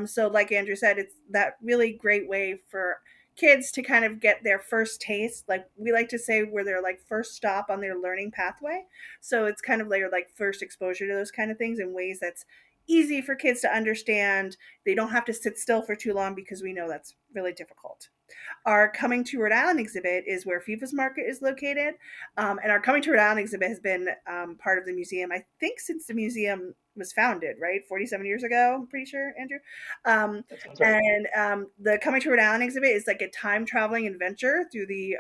B: So, like Andrew said, it's that really great way for kids to kind of get their first taste, like we like to say, where their like first stop on their learning pathway. So it's kind of like first exposure to those kind of things in ways that's easy for kids to understand. They don't have to sit still for too long because we know that's really difficult. Our Coming to Rhode Island exhibit is where FIFA's Market is located. And our Coming to Rhode Island exhibit has been part of the museum, I think, since the museum was founded, right? 47 years ago, I'm pretty sure, Andrew.
C: That sounds right.
B: And the Coming to Rhode Island exhibit is like a time traveling adventure through the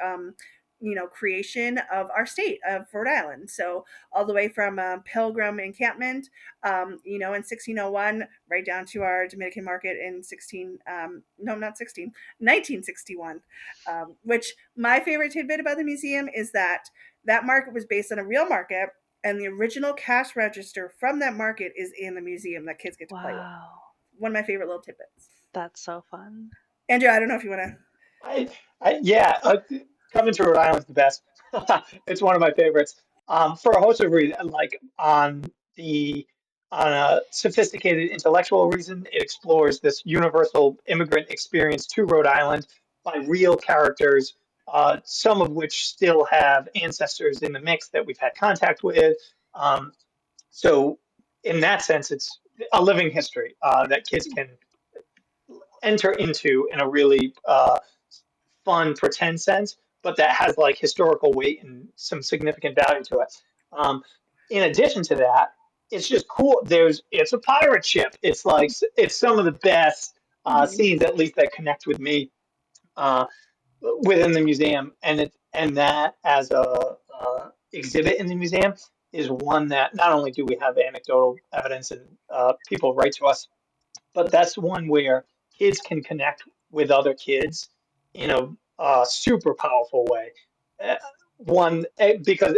B: creation of our state of Rhode Island. So all the way from Pilgrim encampment, in 1601, right down to our Dominican market in 1961. Which my favorite tidbit about the museum is that that market was based on a real market, and the original cash register from that market is in the museum that kids get to play with.
A: Wow,
B: One of my favorite little tidbits.
A: that's so fun.
B: Andrew, I don't know if you want to.
C: I, yeah, coming to Rhode Island is the best. It's one of my favorites. For a host of reasons, like the on a sophisticated intellectual reason, it explores this universal immigrant experience to Rhode Island by real characters, some of which still have ancestors in the mix that we've had contact with. Um, so, in that sense, it's a living history that kids can enter into in a really fun pretend sense, but that has like historical weight and some significant value to it. Um, in addition to that, it's just cool. It's a pirate ship. It's like it's some of the best
B: Mhm.
C: scenes, at least that connect with me uh, within the museum, and that as a exhibit in the museum is one that not only do we have anecdotal evidence and people write to us, but that's one where kids can connect with other kids in a super powerful way. Uh, because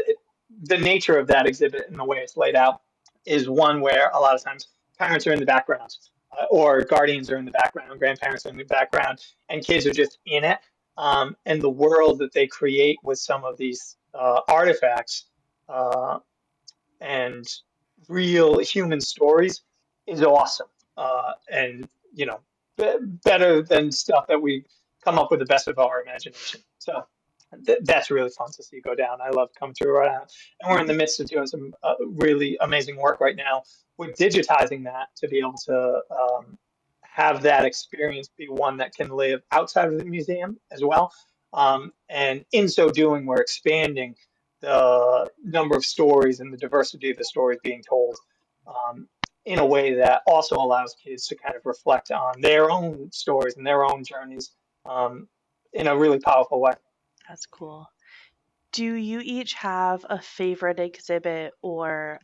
C: the nature of that exhibit and the way it's laid out is one where a lot of times parents are in the background, or guardians are in the background, grandparents are in the background, and kids are just in it. And the world that they create with some of these artifacts uh, and real human stories is awesome. And better than stuff that we come up with the best of our imagination. So that's really fun to see go down. I love coming through right now. And we're in the midst of doing some really amazing work right now with digitizing that to be able to have that experience be one that can live outside of the museum as well. And in so doing, we're expanding the number of stories and the diversity of the stories being told um, in a way that also allows kids to kind of reflect on their own stories and their own journeys um, in a really powerful way.
A: That's cool. Do you each have a favorite exhibit or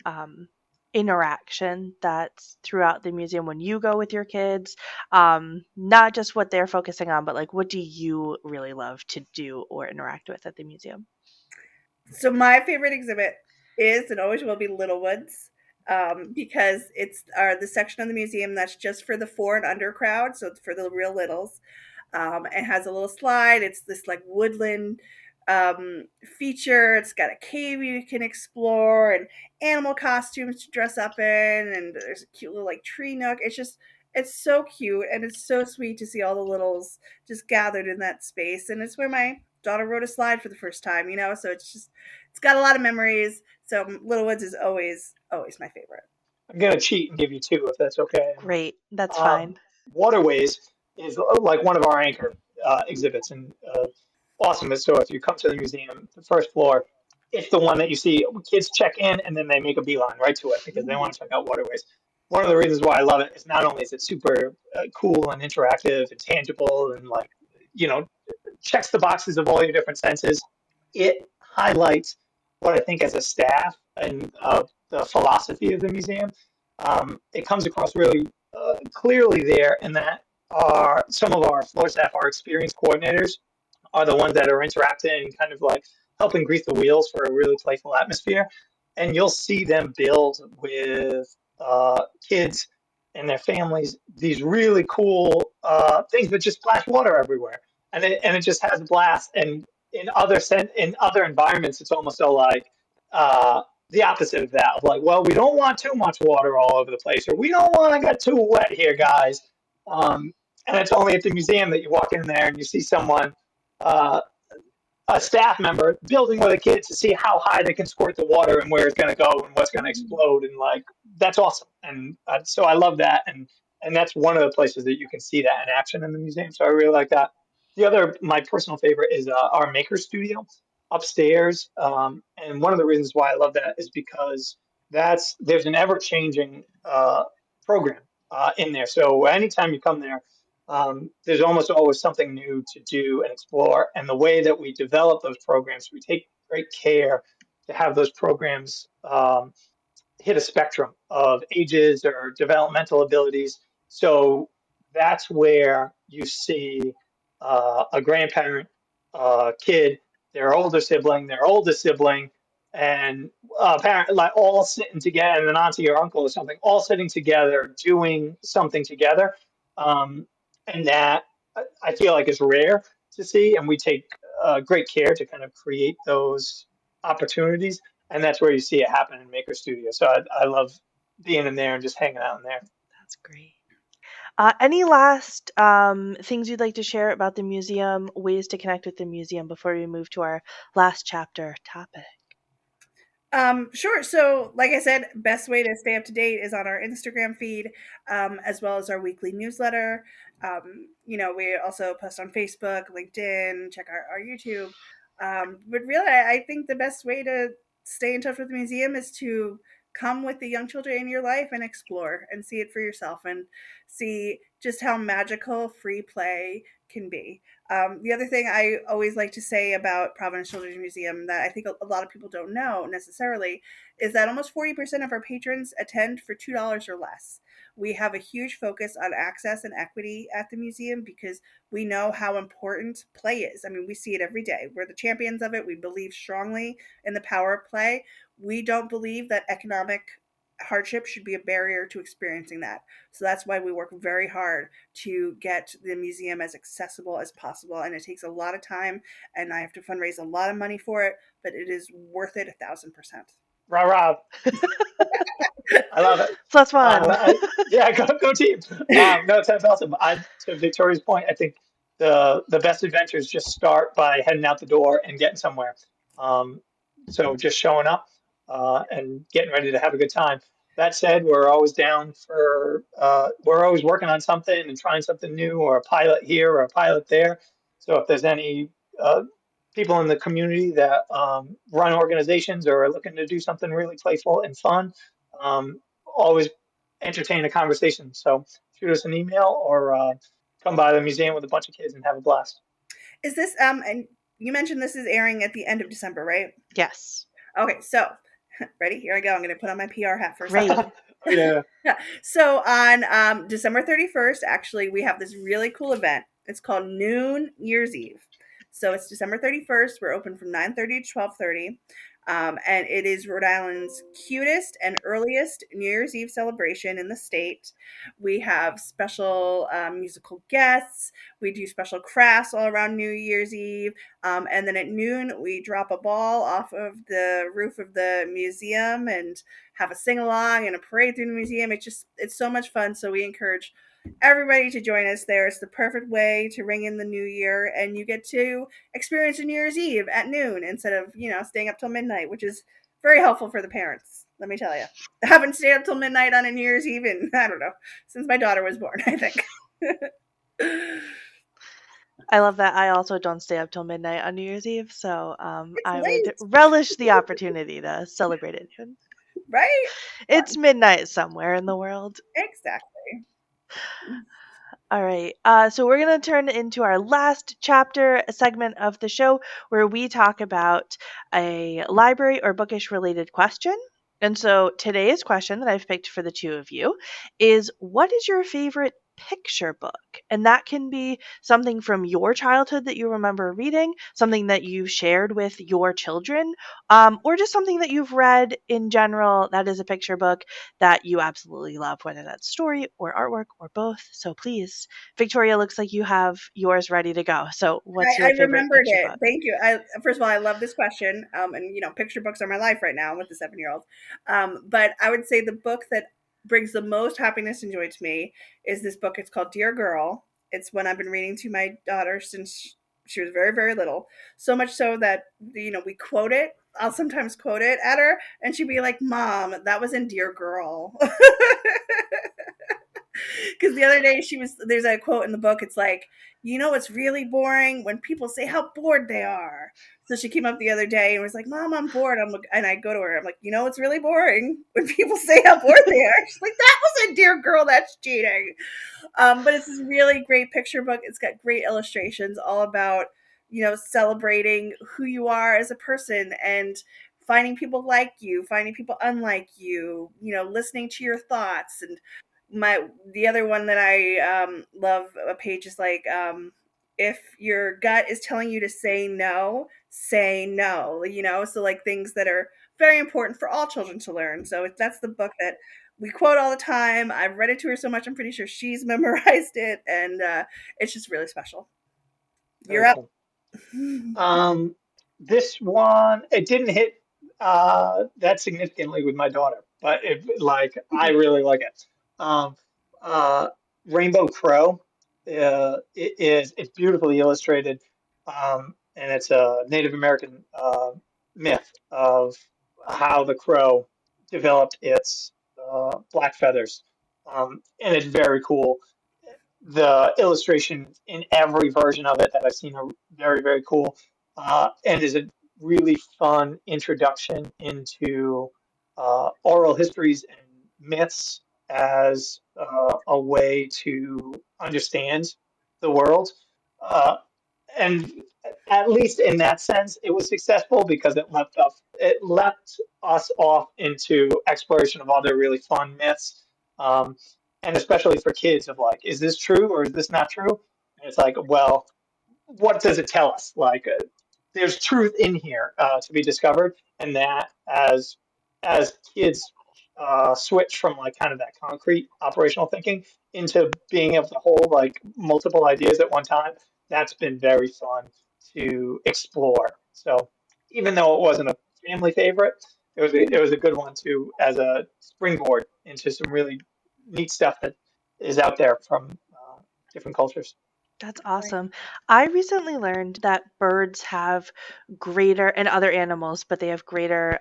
A: interaction that's throughout the museum when you go with your kids? Not just what they're focusing on, but like what do you really love to do or interact with at the museum?
B: So my favorite exhibit is and always will be Littlewoods, because it's the section of the museum that's just for the 4 and under crowd, so it's for the real littles. It has a little slide. It's this like woodland feature. It's got a cave you can explore and animal costumes to dress up in, and there's a cute little like tree nook. It's so cute and it's so sweet to see all the littles just gathered in that space. And it's where my daughter rode a slide for the first time, so it's got a lot of memories. So Littlewoods is always my favorite.
C: I'm going to cheat and give you two if that's okay.
A: Great, that's
C: Um,
A: fine.
C: Waterways is like one of our anchor exhibits and awesome. So if you come to the museum, the first floor, it's the one that you see kids check in and then they make a beeline right to it because they want to check out waterways. One of the reasons why I love it is not only is it super cool and interactive and tangible and like you know checks the boxes of all your different senses. It highlights what I think as a staff and the philosophy of the museum. It comes across really clearly there, and that are some of our floor staff, our experienced coordinators, are the ones that are interacting and kind of like helping grease the wheels for a really playful atmosphere. And you'll see them build with kids and their families these really cool things that just splash water everywhere, and it just has a blast. And in other environments, it's almost so like uh, the opposite of that, of like, well, we don't want too much water all over the place, or we don't want to get too wet here, guys. Um, and it's only at the museum that you walk in there and you see someone uh, a staff member building with a kid to see how high they can squirt the water and where it's going to go and what's going to explode and like that's awesome and so I love that and that's one of the places that you can see that in action in the museum, so I really like that. The other my personal favorite is our maker studio upstairs, and one of the reasons why I love that is because there's an ever changing program in there, so anytime you come there there's almost always something new to do and explore. And the way that we develop those programs, we take great care to have those programs hit a spectrum of ages or developmental abilities. So that's where you see a grandparent, kid, their older sibling, their oldest sibling, and parent like all sitting together, and an auntie or uncle or something, all sitting together doing something together. Um, and that I feel like is rare to see, and we take great care to kind of create those opportunities, and that's where you see it happen in Maker Studio. So I love being in there and just hanging out in there.
A: That's great. Any last things you'd like to share about the museum, ways to connect with the museum before we move to our last chapter topic?
B: Sure. So, like I said, best way to stay up to date is on our Instagram feed, as well as our weekly newsletter. We also post on Facebook, LinkedIn, check our YouTube. But really, I think the best way to stay in touch with the museum is to come with the young children in your life and explore and see it for yourself and see just how magical free play can be. The other thing I always like to say about Providence Children's Museum that I think a lot of people don't know necessarily is that almost 40% of our patrons attend for $2 or less. We have a huge focus on access and equity at the museum because we know how important play is. I mean, we see it every day. We're the champions of it. We believe strongly in the power of play. We don't believe that economic hardship should be a barrier to experiencing that. So that's why we work very hard to get the museum as accessible as possible. And it takes a lot of time, and I have to fundraise a lot of money for it, but it is worth it 1,000%.
C: Rah rah. I love it.
A: Plus one.
C: Yeah, go team. No, it sounds awesome. To Victoria's point, I think the best adventures just start by heading out the door and getting somewhere. Um, so just showing up and getting ready to have a good time. That said, we're always down for we're always working on something and trying something new, or a pilot here or a pilot there. So if there's any people in the community that run organizations or are looking to do something really playful and fun, always entertain a conversation. So shoot us an email or come by the museum with a bunch of kids and have a blast.
B: Is this and you mentioned this is airing at the end of December, right?
A: Yes.
B: Okay, so ready? Here I go. I'm going to put on my PR hat for a
A: Great.
B: second.
C: Yeah.
B: So on December 31st, actually, we have this really cool event. It's called Noon Year's Eve. So it's December 31st. We're open from 9:30 to 12:30. And it is Rhode Island's cutest and earliest New Year's Eve celebration in the state. We have special musical guests. We do special crafts all around New Year's Eve. And then at noon, we drop a ball off of the roof of the museum and have a sing along and a parade through the museum. It's so much fun. So we encourage everybody to join us there. It's the perfect way to ring in the new year, and you get to experience a New Year's Eve at noon instead of, staying up till midnight, which is very helpful for the parents. Let me tell you, I haven't stayed up till midnight on a New Year's Eve in, I don't know, since my daughter was born, I think.
A: I love that. I also don't stay up till midnight on New Year's Eve, so I
B: late.
A: would relish the opportunity to celebrate at noon.
B: Right?
A: It's midnight somewhere in the world.
B: Exactly.
A: All right. So we're going to turn into our last chapter segment of the show where we talk about a library or bookish related question. And so today's question that I've picked for the two of you is, what is your favorite picture book? And that can be something from your childhood that you remember reading, something that you've shared with your children, or just something that you've read in general that is a picture book that you absolutely love, whether that's story or artwork or both. So please, Victoria, looks like you have yours ready to go. So what's
B: I
A: your favorite
B: remembered
A: picture
B: it.
A: book?
B: Thank you. First of all, I love this question. And picture books are my life right now with the 7-year-old. But I would say the book that brings the most happiness and joy to me is this book. It's called Dear Girl. It's one I've been reading to my daughter since she was very, very little. So much so that we quote it. I'll sometimes quote it at her, and she'd be like, "Mom, that was in Dear Girl." Because the other day there's a quote in the book. It's like, it's really boring when people say how bored they are. So she came up the other day and was like, "Mom, I'm bored." And I go to her. I'm like, "It's really boring when people say how bored they are." She's like, "That was a Dear Girl. That's cheating." But it's this really great picture book. It's got great illustrations, all about celebrating who you are as a person and finding people like you, finding people unlike you, listening to your thoughts. And the other one that I love a page is like, if your gut is telling you to say no, say no. So like things that are very important for all children to learn. So that's the book that we quote all the time. I've read it to her so much, I'm pretty sure she's memorized it, and it's just really special. You're
C: Very
B: up.
C: cool. This one, it didn't hit that significantly with my daughter, but I really like it. Um, uh, Rainbow Crow, it's beautifully illustrated, and it's a Native American myth of how the crow developed its black feathers, and it's very cool. the illustration in every version of it that I've seen are very, very cool, and is a really fun introduction into oral histories and myths as a way to understand the world. Uh, and at least in that sense, it was successful because it leapt us off into exploration of other really fun myths, um, and especially for kids of like, is this true or is this not true? And it's like, well, what does it tell us? Like, there's truth in here to be discovered, and that as kids switch from like kind of that concrete operational thinking into being able to hold like multiple ideas at one time, that's been very fun to explore. So even though it wasn't a family favorite, it was a good one to as a springboard into some really neat stuff that is out there from different cultures.
A: That's awesome. I recently learned that birds have greater, and other animals, but they have greater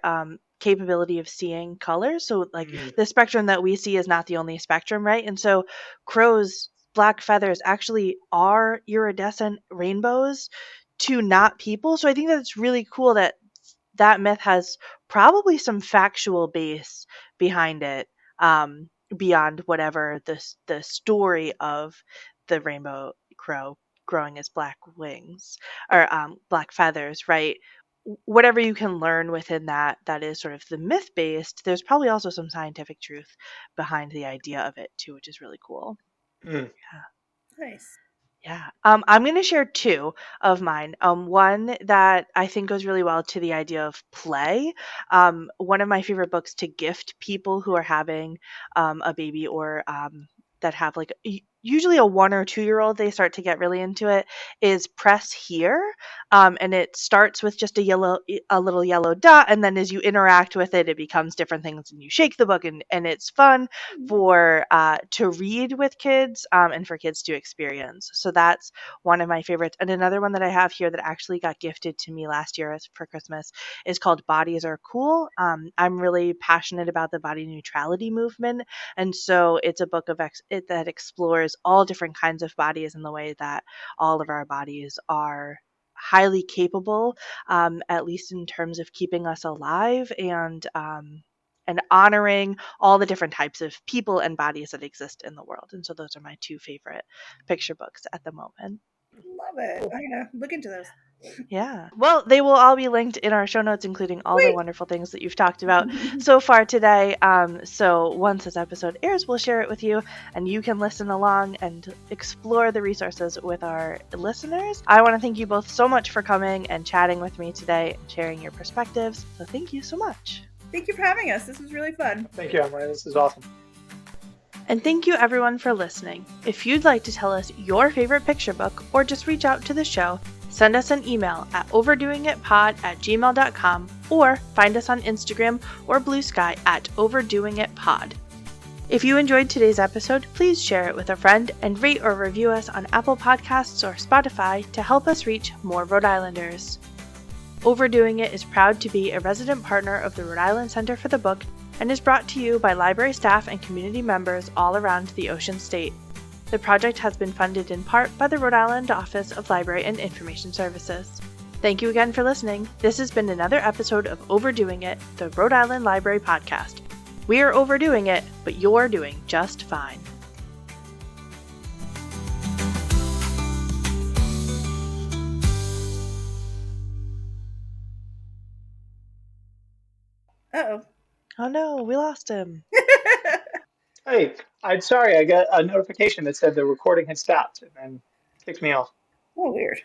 A: capability of seeing colors. So, like,
C: Mm.
A: the spectrum that we see is not the only spectrum, right? And so, crows' black feathers actually are iridescent rainbows to not people. So, I think that it's really cool that that myth has probably some factual base behind it, beyond whatever the story of the rainbow crow growing his black wings or black feathers, right? Whatever you can learn within that that is sort of the myth based, there's probably also some scientific truth behind the idea of it too, which is really cool.
C: Mm.
A: Yeah.
B: Nice.
A: Yeah. I'm going to share two of mine. One that I think goes really well to the idea of play. One of my favorite books to gift people who are having a baby or that have like usually a 1 or 2 year old, they start to get really into it, is Press Here. And it starts with just a little yellow dot. And then as you interact with it, it becomes different things and you shake the book, and it's fun for to read with kids, and for kids to experience. So that's one of my favorites. And another one that I have here that actually got gifted to me last year for Christmas is called Bodies Are Cool. I'm really passionate about the body neutrality movement, and so it's a book that explores all different kinds of bodies and the way that all of our bodies are highly capable, at least in terms of keeping us alive, and honoring all the different types of people and bodies that exist in the world. And so those are my two favorite picture books at the moment.
B: Love it. I'm gonna look into those.
A: Yeah. Well, they will all be linked in our show notes, including all the
B: Sweet.
A: wonderful things that you've talked about so far today. So once this episode airs, we'll share it with you, and you can listen along and explore the resources with our listeners. I want to thank you both so much for coming and chatting with me today and sharing your perspectives. So thank you so much.
B: Thank you for having us. This was really fun.
C: Thank you, Emily. This is awesome.
A: And thank you everyone for listening. If you'd like to tell us your favorite picture book or just reach out to the show, send us an email at overdoingitpod@gmail.com or find us on Instagram or Blue Sky at overdoingitpod. If you enjoyed today's episode, please share it with a friend and rate or review us on Apple Podcasts or Spotify to help us reach more Rhode Islanders. Overdoing It is proud to be a resident partner of the Rhode Island Center for the Book and is brought to you by library staff and community members all around the Ocean State. The project has been funded in part by the Rhode Island Office of Library and Information Services. Thank you again for listening. This has been another episode of Overdoing It, the Rhode Island Library Podcast. We are overdoing it, but you're doing just fine.
B: Uh-oh.
A: Oh no, we lost him.
C: Hey, I'm sorry. I got a notification that said the recording had stopped and then kicked me off.
B: Oh, weird.